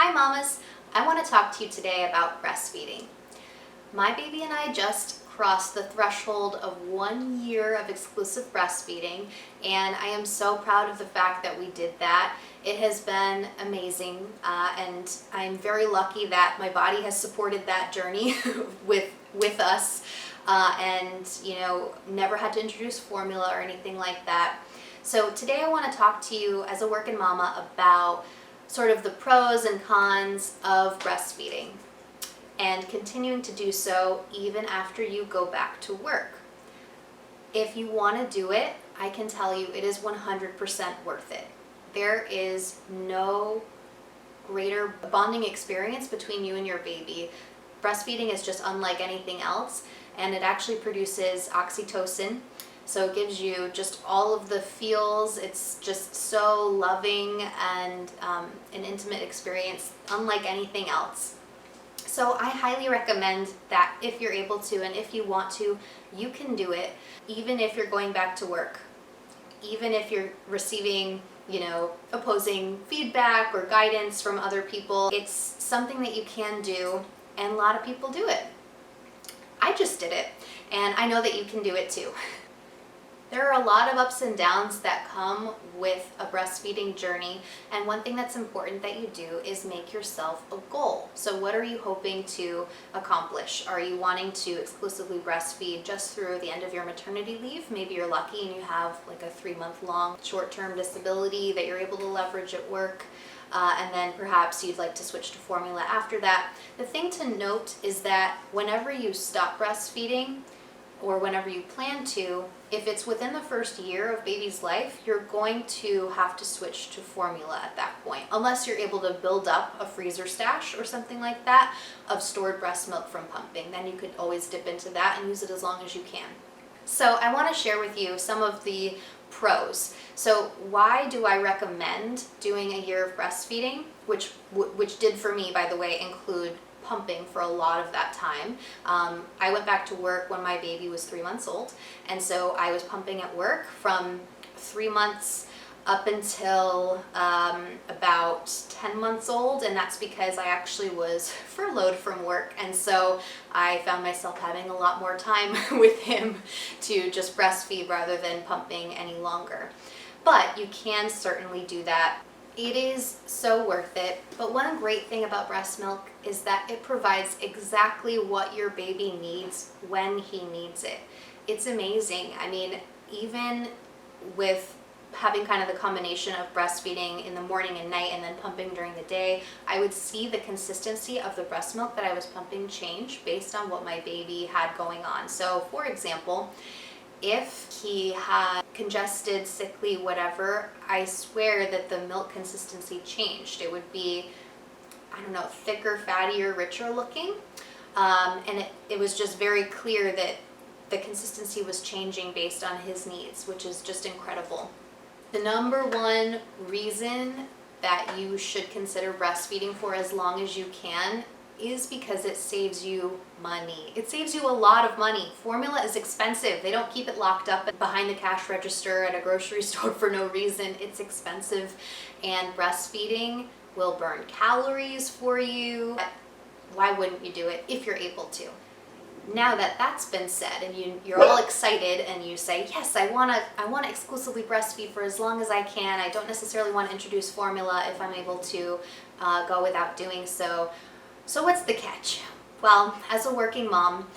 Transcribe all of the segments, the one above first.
Hi mamas, I want to talk to you today about breastfeeding. My baby and I just crossed the threshold of 1 year of exclusive breastfeeding, and I am so proud of the fact that we did that. It has been amazing, and I'm very lucky that my body has supported that journey with us, and never had to introduce formula or anything like that. So today I want to talk to you as a working mama about sort of the pros and cons of breastfeeding and continuing to do so even after you go back to work. If you want to do it, I can tell you it is 100% worth it. There is no greater bonding experience between you and your baby. Breastfeeding is just unlike anything else, and it actually produces oxytocin. So it gives you just all of the feels. It's just so loving and an intimate experience unlike anything else. So I highly recommend that if you're able to and if you want to, you can do it even if you're going back to work. Even if you're receiving, opposing feedback or guidance from other people, it's something that you can do, and a lot of people do it. I just did it, and I know that you can do it too. There are a lot of ups and downs that come with a breastfeeding journey, and one thing that's important that you do is make yourself a goal. So what are you hoping to accomplish? Are you wanting to exclusively breastfeed just through the end of your maternity leave? Maybe you're lucky and you have like a 3-month-long short-term disability that you're able to leverage at work. And then perhaps you'd like to switch to formula after that. The thing to note is that whenever you stop breastfeeding, or whenever you plan to, if it's within the first year of baby's life, you're going to have to switch to formula at that point, unless you're able to build up a freezer stash or something like that of stored breast milk from pumping. Then you could always dip into that and use it as long as you can. So I want to share with you some of the pros. So why do I recommend doing a year of breastfeeding, which did for me, by the way, include pumping for a lot of that time. I went back to work when my baby was 3 months old, and so I was pumping at work from 3 months up until about 10 months old, and that's because I actually was furloughed from work, and so I found myself having a lot more time with him to just breastfeed rather than pumping any longer. But you can certainly do that. It is so worth it, but one great thing about breast milk is that it provides exactly what your baby needs when he needs it. It's amazing. I mean, even with having kind of the combination of breastfeeding in the morning and night and then pumping during the day, I would see the consistency of the breast milk that I was pumping change based on what my baby had going on. So for example, if he had congested, sickly, whatever, I swear that the milk consistency changed. It would be, thicker, fattier, richer looking. And it was just very clear that the consistency was changing based on his needs, which is just incredible. The number one reason that you should consider breastfeeding for as long as you can is because it saves you money. It saves you a lot of money. Formula is expensive. They don't keep it locked up behind the cash register at a grocery store for no reason. It's expensive, and breastfeeding will burn calories for you. Why wouldn't you do it if you're able to? Now that that's been said and you're all excited and you say, yes, I want to exclusively breastfeed for as long as I can. I don't necessarily want to introduce formula if I'm able to go without doing so. So what's the catch? Well, as a working mom,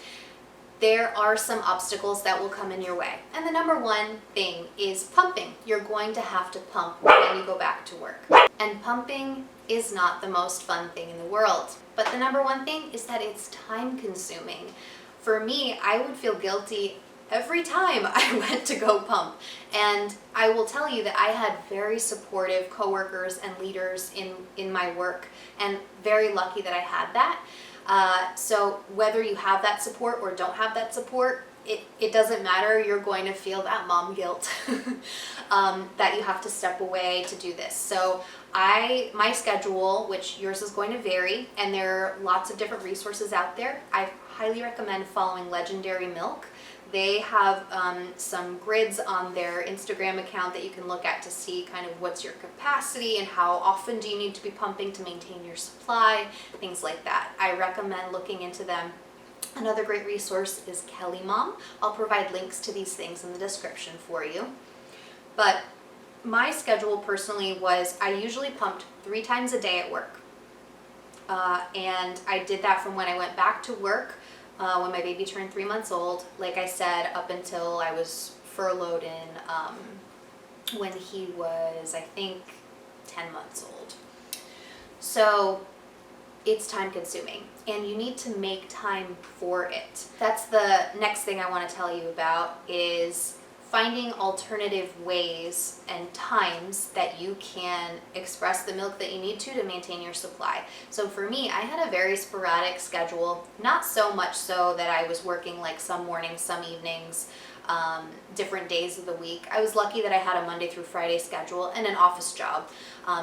there are some obstacles that will come in your way. And the number one thing is pumping. You're going to have to pump when you go back to work. And pumping is not the most fun thing in the world. But the number one thing is that it's time consuming. For me, I would feel guilty every time I went to go pump. And I will tell you that I had very supportive coworkers and leaders in my work, and very lucky that I had that. So whether you have that support or don't have that support, it doesn't matter. You're going to feel that mom guilt that you have to step away to do this. So my schedule, which yours is going to vary, and there are lots of different resources out there, I highly recommend following Legendary Milk. They have some grids on their Instagram account that you can look at to see kind of what's your capacity and how often do you need to be pumping to maintain your supply, things like that. I recommend looking into them. Another great resource is Kelly Mom. I'll provide links to these things in the description for you. But my schedule personally was I usually pumped 3 times a day at work. And I did that from when I went back to work when my baby turned 3 months old, like I said, up until I was furloughed in when he was, I think, 10 months old. So it's time consuming and you need to make time for it. That's the next thing I want to tell you about, is finding alternative ways and times that you can express the milk that you need to maintain your supply. So for me, I had a very sporadic schedule, not so much so that I was working like some mornings, some evenings, different days of the week. I was lucky that I had a Monday through Friday schedule and an office job.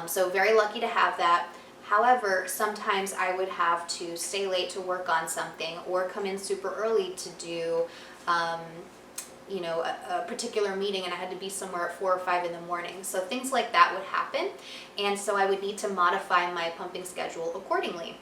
So very lucky to have that. However, sometimes I would have to stay late to work on something or come in super early to do a particular meeting, and I had to be somewhere at 4 or 5 in the morning. So things like that would happen, and so I would need to modify my pumping schedule accordingly.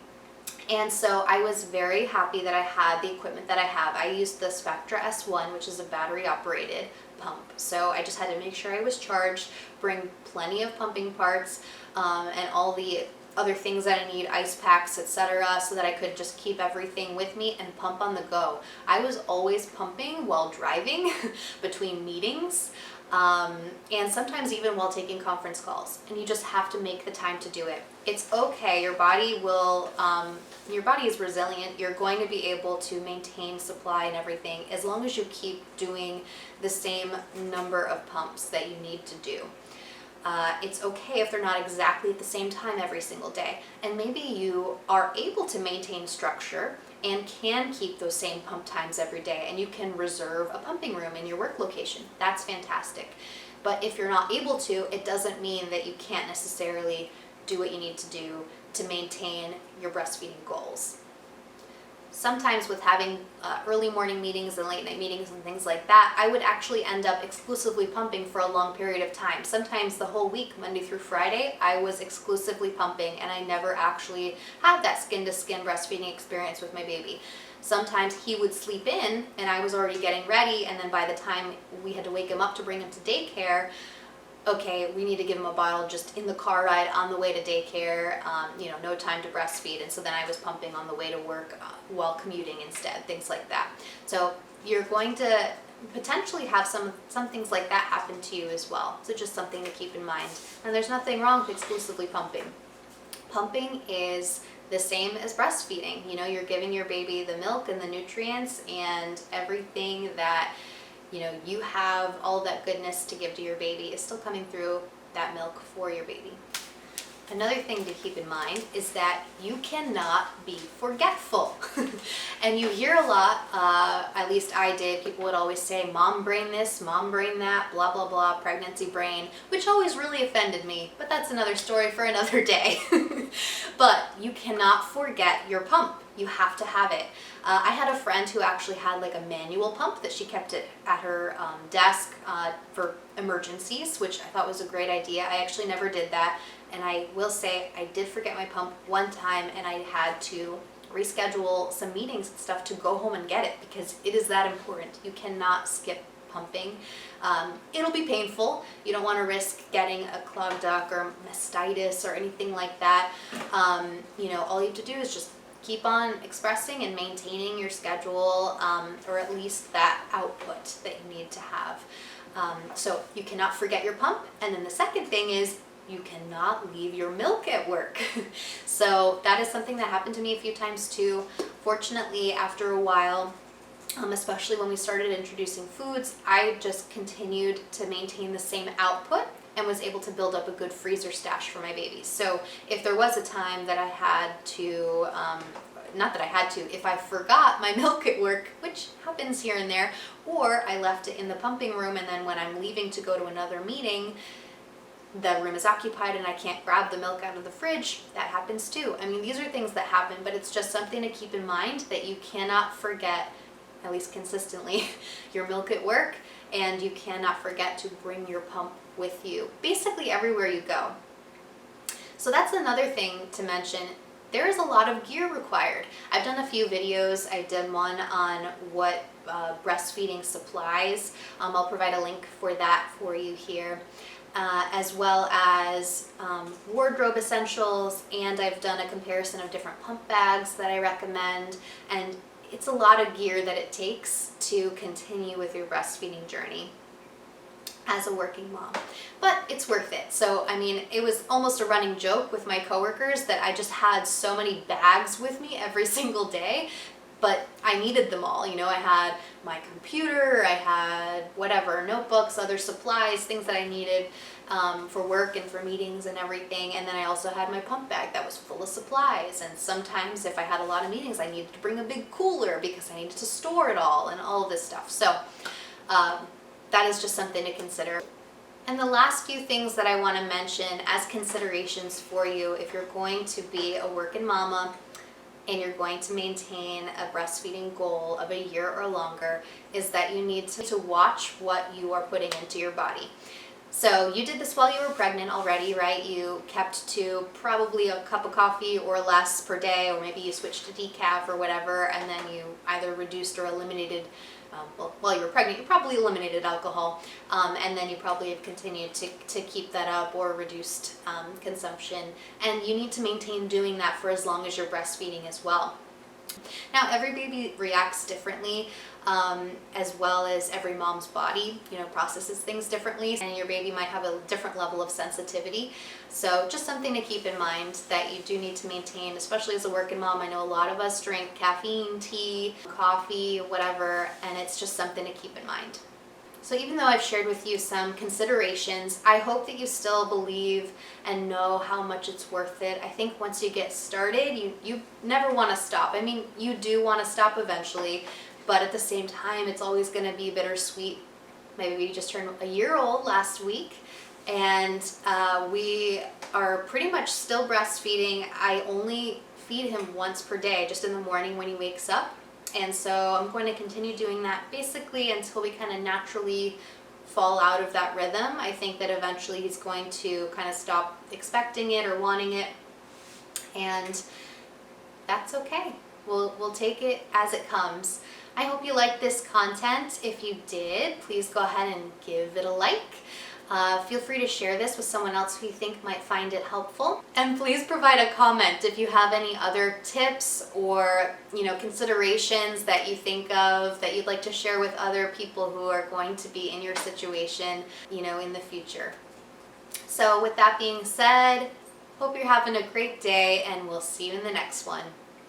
And so I was very happy that I had the equipment that I have. I used the Spectra S1, which is a battery operated pump. So I just had to make sure I was charged, bring plenty of pumping parts, and all the other things that I need, ice packs, etc., so that I could just keep everything with me and pump on the go. I was always pumping while driving between meetings, and sometimes even while taking conference calls, and you just have to make the time to do it. It's okay, your body is resilient. You're going to be able to maintain supply and everything as long as you keep doing the same number of pumps that you need to do. It's okay if they're not exactly at the same time every single day. And maybe you are able to maintain structure and can keep those same pump times every day, and you can reserve a pumping room in your work location. That's fantastic. But if you're not able to, it doesn't mean that you can't necessarily do what you need to do to maintain your breastfeeding goals. Sometimes with having early morning meetings and late night meetings and things like that, I would actually end up exclusively pumping for a long period of time. Sometimes the whole week, Monday through Friday, I was exclusively pumping, and I never actually had that skin-to-skin breastfeeding experience with my baby. Sometimes he would sleep in and I was already getting ready, and then by the time we had to wake him up to bring him to daycare, okay, we need to give him a bottle just in the car ride on the way to daycare, no time to breastfeed. And so then I was pumping on the way to work while commuting instead, things like that. So you're going to potentially have some things like that happen to you as well. So just something to keep in mind. And there's nothing wrong with exclusively pumping. Pumping is the same as breastfeeding. You're giving your baby the milk and the nutrients and everything that you have, all that goodness to give to your baby is still coming through that milk for your baby. Another thing to keep in mind is that you cannot be forgetful. And you hear a lot, at least I did, people would always say, mom brain this, mom brain that, blah, blah, blah, pregnancy brain, which always really offended me, but that's another story for another day. But you cannot forget your pump. You have to have it. I had a friend who actually had like a manual pump that she kept it at her desk for emergencies, which I thought was a great idea. I actually never did that. And I will say I did forget my pump one time, and I had to reschedule some meetings and stuff to go home and get it because it is that important. You cannot skip pumping. It'll be painful. You don't want to risk getting a clogged duct or mastitis or anything like that. All you have to do is just keep on expressing and maintaining your schedule, or at least that output that you need to have. So you cannot forget your pump. And then the second thing is you cannot leave your milk at work. So that is something that happened to me a few times too. Fortunately, after a while, especially when we started introducing foods, I just continued to maintain the same output and was able to build up a good freezer stash for my babies. So if there was a time that I had to, if I forgot my milk at work, which happens here and there, or I left it in the pumping room and then when I'm leaving to go to another meeting, the room is occupied and I can't grab the milk out of the fridge, that happens too. I mean, these are things that happen, but it's just something to keep in mind that you cannot forget at least consistently, your milk at work, and you cannot forget to bring your pump with you, basically everywhere you go. So that's another thing to mention. There is a lot of gear required. I've done a few videos. I did one on what breastfeeding supplies. I'll provide a link for that for you here, as well as wardrobe essentials, and I've done a comparison of different pump bags that I recommend, and it's a lot of gear that it takes to continue with your breastfeeding journey as a working mom, but it's worth it. So I mean, it was almost a running joke with my coworkers that I just had so many bags with me every single day, but I needed them all. You know, I had my computer, I had whatever, notebooks, other supplies, things that I needed for work and for meetings and everything. And then I also had my pump bag that was full of supplies. And sometimes if I had a lot of meetings, I needed to bring a big cooler because I needed to store it all and all of this stuff. So that is just something to consider. And the last few things that I want to mention as considerations for you if you're going to be a working mama and you're going to maintain a breastfeeding goal of a year or longer is that you need to watch what you are putting into your body. So you did this while you were pregnant already, right? You kept to probably a cup of coffee or less per day, or maybe you switched to decaf or whatever, and then you either reduced or eliminated, well, while you were pregnant, you probably eliminated alcohol, and then you probably have continued to keep that up or reduced consumption. And you need to maintain doing that for as long as you're breastfeeding as well. Now, every baby reacts differently, as well as every mom's body, you know, processes things differently, and your baby might have a different level of sensitivity. So just something to keep in mind that you do need to maintain, especially as a working mom. I know a lot of us drink caffeine, tea, coffee, whatever, and it's just something to keep in mind. So even though I've shared with you some considerations, I hope that you still believe and know how much it's worth it. I think once you get started, you never want to stop. I mean, you do want to stop eventually, but at the same time, it's always going to be bittersweet. Maybe we just turned a year old last week, and we are pretty much still breastfeeding. I only feed him once per day, just in the morning when he wakes up. And so I'm going to continue doing that basically until we kind of naturally fall out of that rhythm. I think that eventually he's going to kind of stop expecting it or wanting it, and that's okay. We'll take it as it comes. I hope you liked this content. If you did, please go ahead and give it a like. Feel free to share this with someone else who you think might find it helpful. And please provide a comment if you have any other tips or, you know, considerations that you think of that you'd like to share with other people who are going to be in your situation, you know, in the future. So with that being said, hope you're having a great day, and we'll see you in the next one.